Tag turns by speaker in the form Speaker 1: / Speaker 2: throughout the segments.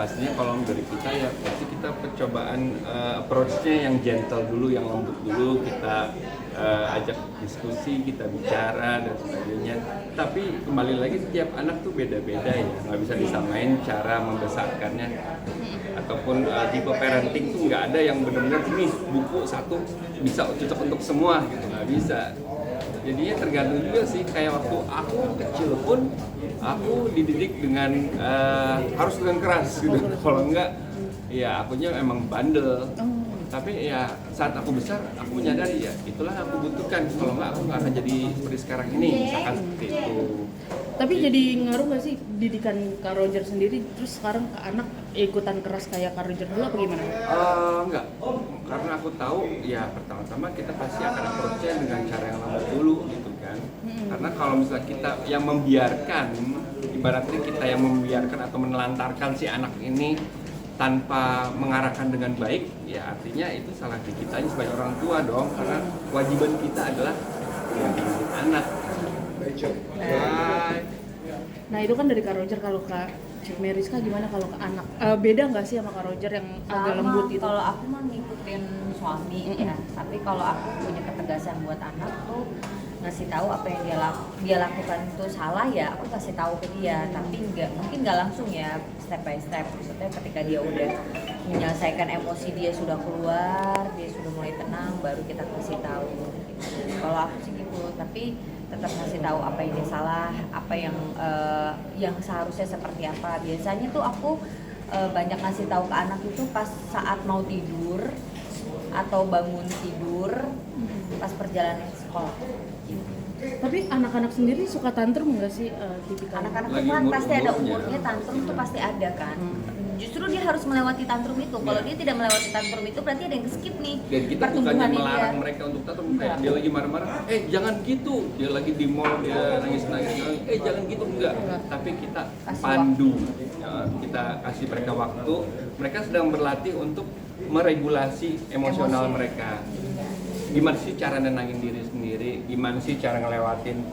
Speaker 1: Pastinya kalau dari kita ya pasti kita percobaan approach-nya yang gentle dulu, yang lembut dulu, kita ajak diskusi, kita bicara dan sebagainya. Tapi kembali lagi setiap anak tuh beda-beda ya, nggak bisa disamain cara membesarkannya. Ataupun tipe parenting tuh nggak ada yang benar-benar ini buku satu bisa cocok untuk semua gitu, nggak bisa. Jadinya tergantung juga sih, kayak waktu aku kecil pun aku dididik dengan harus dengan keras gitu. Kalau enggak ya akunya emang bandel. Tapi ya saat aku besar aku menyadari ya itulah yang aku butuhkan. Kalau enggak aku nggak akan jadi seperti sekarang ini, misalkan seperti itu.
Speaker 2: Tapi jadi ngaruh nggak sih didikan Kak Roger sendiri terus sekarang ke anak ikutan keras kayak Kak Roger dulu apa gimana?
Speaker 1: Enggak, karena aku tahu ya pertama-tama kita pasti akan approach-nya dengan cara yang lama dulu gitu kan. Karena kalau misalnya kita yang membiarkan, ibaratnya kita yang membiarkan atau menelantarkan si anak ini tanpa mengarahkan dengan baik, ya artinya itu salah di kitanya sebagai orang tua dong. Karena kewajiban kita adalah mendidik anak. Bye.
Speaker 2: Nah itu kan dari Kak Roger, kalau Kak Meriska gimana kalau ke anak? Beda nggak sih sama Kak Roger yang agak lembut itu?
Speaker 3: Kalau aku mah ngikutin suami ya, tapi kalau aku punya ketegasan buat anak tuh ngasih tahu apa yang dia lakukan itu salah ya, aku kasih tahu ke dia, tapi mungkin nggak langsung ya, step by step. Maksudnya ketika dia udah menyelesaikan emosi, dia sudah keluar, dia sudah mulai tenang, baru kita kasih tahu gitu. Kalau aku sih gitu, tapi tetap ngasih tahu apa yang dia salah, apa yang seharusnya seperti apa. Biasanya tuh aku banyak ngasih tahu ke anak itu pas saat mau tidur atau bangun tidur, pas perjalanan ke sekolah.
Speaker 2: Tapi anak-anak sendiri suka tantrum nggak sih tipikal?
Speaker 3: Anak-anak itu kan pasti ada umurnya, tantrum tuh pasti ada kan. Justru dia harus melewati tantrum itu. Kalau dia tidak melewati tantrum itu berarti ada yang skip nih.
Speaker 1: Dan kita bukannya melarang mereka untuk tantrum, kayak dia lagi marah-marah, jangan gitu. Dia lagi di mall, dia nangis-nangis, jangan gitu, enggak. Tapi kita pandu, kita kasih mereka waktu. Mereka sedang berlatih untuk meregulasi emosional mereka. Gimana sih cara nenangin diri sendiri, gimana sih cara ngelewatin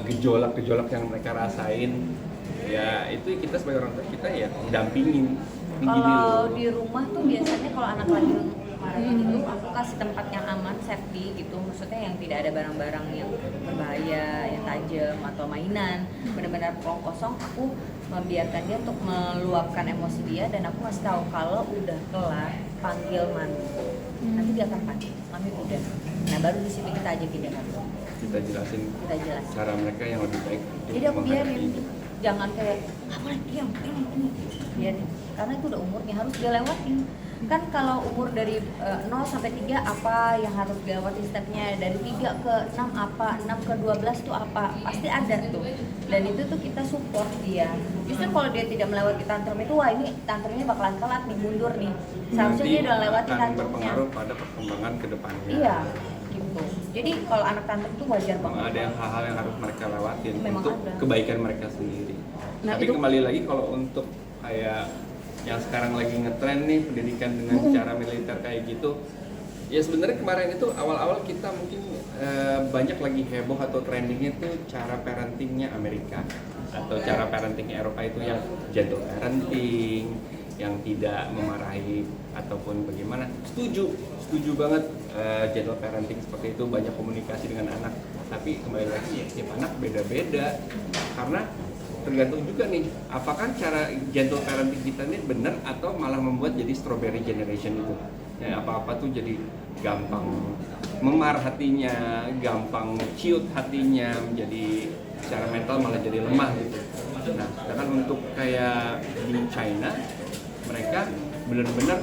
Speaker 1: gejolak-gejolak yang mereka rasain. Ya itu kita sebagai orang tua kita ya dampingin.
Speaker 3: Kalau di rumah tuh biasanya kalau anak lagi marah gitu, aku kasih tempat yang aman, safety gitu. Maksudnya yang tidak ada barang-barang yang berbahaya, yang tajam atau mainan. Benar-benar kosong, aku membiarkan dia untuk meluapkan emosi dia, dan aku kasih tahu kalau udah kelar panggil mami. Nanti dia akan panggil, mami udah. Nah baru di situ kita ajakin dia kan.
Speaker 1: Kita jelasin cara mereka yang lebih baik.
Speaker 3: Jadi aku biarin, jangan kayak apa diam ini biarin, karena itu udah umurnya harus dia lewatin. Kan kalau umur dari 0 sampai 3 apa yang harus dilewati stepnya, dari 3 ke 6 apa, 6 ke 12 tuh apa, pasti ada tuh. Dan itu tuh kita support dia. Justru kalau dia tidak melewati tantrum itu, wah ini tantrumnya bakalan telat nih, mundur nih. Seharusnya dia udah lewati tantrumnya.
Speaker 1: Berpengaruh pada perkembangan ke depannya.
Speaker 3: Iya, gitu. Jadi kalau anak tantrum itu wajar banget.
Speaker 1: Ada yang hal-hal yang harus mereka lewatin
Speaker 3: Memang
Speaker 1: untuk
Speaker 3: ada.
Speaker 1: kebaikan mereka sendiri.
Speaker 2: Nah,
Speaker 1: tapi
Speaker 2: itu
Speaker 1: kembali lagi kalau untuk kayak yang sekarang lagi ngetren nih pendidikan dengan cara militer kayak gitu, ya sebenarnya kemarin itu awal-awal kita mungkin banyak lagi heboh atau trendingnya tuh cara parentingnya Amerika atau cara parenting Eropa itu yang gentle parenting, yang tidak memarahi ataupun bagaimana. Setuju banget, gentle parenting seperti itu, banyak komunikasi dengan anak. Tapi kembali lagi ya tiap anak beda-beda, karena tergantung juga nih, apakah cara gentle parenting kita ini benar atau malah membuat jadi strawberry generation itu. Ya, apa-apa tuh jadi gampang memar hatinya, gampang ciut hatinya, menjadi secara mental malah jadi lemah gitu. Nah, sedangkan untuk kayak di China, mereka benar-benar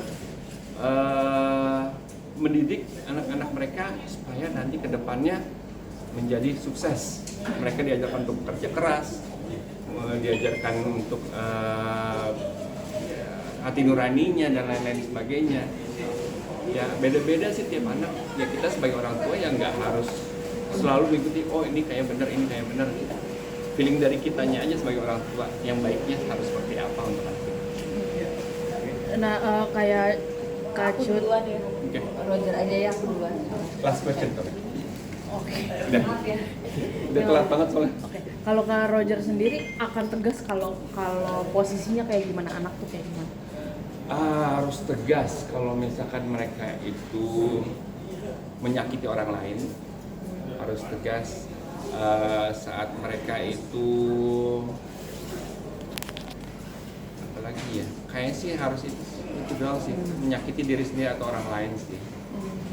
Speaker 1: mendidik anak-anak mereka supaya nanti ke depannya menjadi sukses. Mereka diajarkan untuk bekerja keras, diajarkan untuk hati nuraninya dan lain-lain sebagainya. Ya beda-beda sih tiap anak. Ya kita sebagai orang tua yang nggak harus selalu mengikuti, oh ini kayak benar, ini kayak benar. Feeling dari kitanya aja sebagai orang tua yang baiknya harus seperti apa untuk anak kita.
Speaker 2: Nah kayak Kak
Speaker 3: Aku
Speaker 2: Cut,
Speaker 3: duluan ya.
Speaker 1: Oke.
Speaker 3: Roger aja ya, aku duluan.
Speaker 1: Last question, Tom.
Speaker 2: Oke.
Speaker 1: Udah telat banget soalnya.
Speaker 2: Oke. Kalau Kak Roger sendiri akan tegas kalau posisinya kayak gimana, anak tuh kayak gimana?
Speaker 1: Harus tegas kalau misalkan mereka itu menyakiti orang lain, harus tegas saat mereka itu apa lagi ya, kayaknya sih harus itu doang sih, menyakiti diri sendiri atau orang lain sih.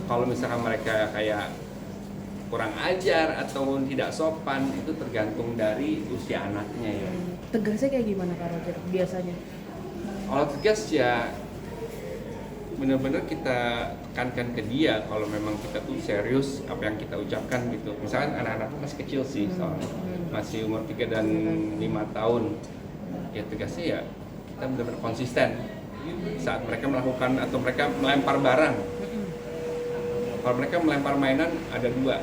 Speaker 1: Kalau misalkan mereka kayak kurang ajar atau tidak sopan, itu tergantung dari usia anaknya ya.
Speaker 2: Tegasnya kayak gimana Kak Roger biasanya?
Speaker 1: Kalau tegas ya benar-benar kita tekankan ke dia kalau memang kita tuh serius apa yang kita ucapkan gitu. Misalkan anak-anak masih kecil sih soalnya, masih umur 3 dan 5 tahun. Ya tegasnya ya kita benar-benar konsisten saat mereka melakukan atau mereka melempar barang. Kalau mereka melempar mainan ada dua,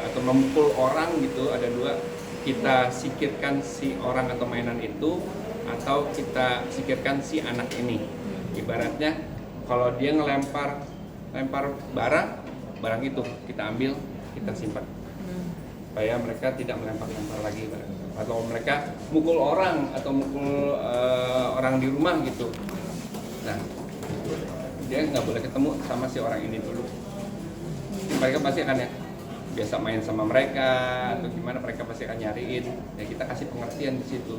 Speaker 1: atau memukul orang gitu ada dua, kita singkirkan si orang atau mainan itu atau kita singkirkan si anak ini. Ibaratnya kalau dia lempar barang itu kita ambil, kita simpan supaya mereka tidak melempar lagi barang itu. Atau mereka mukul orang atau mukul orang di rumah gitu, nah dia nggak boleh ketemu sama si orang ini dulu. Mereka pasti akan ya biasa main sama mereka atau gimana, mereka pasti akan nyariin, ya kita kasih pengertian di situ.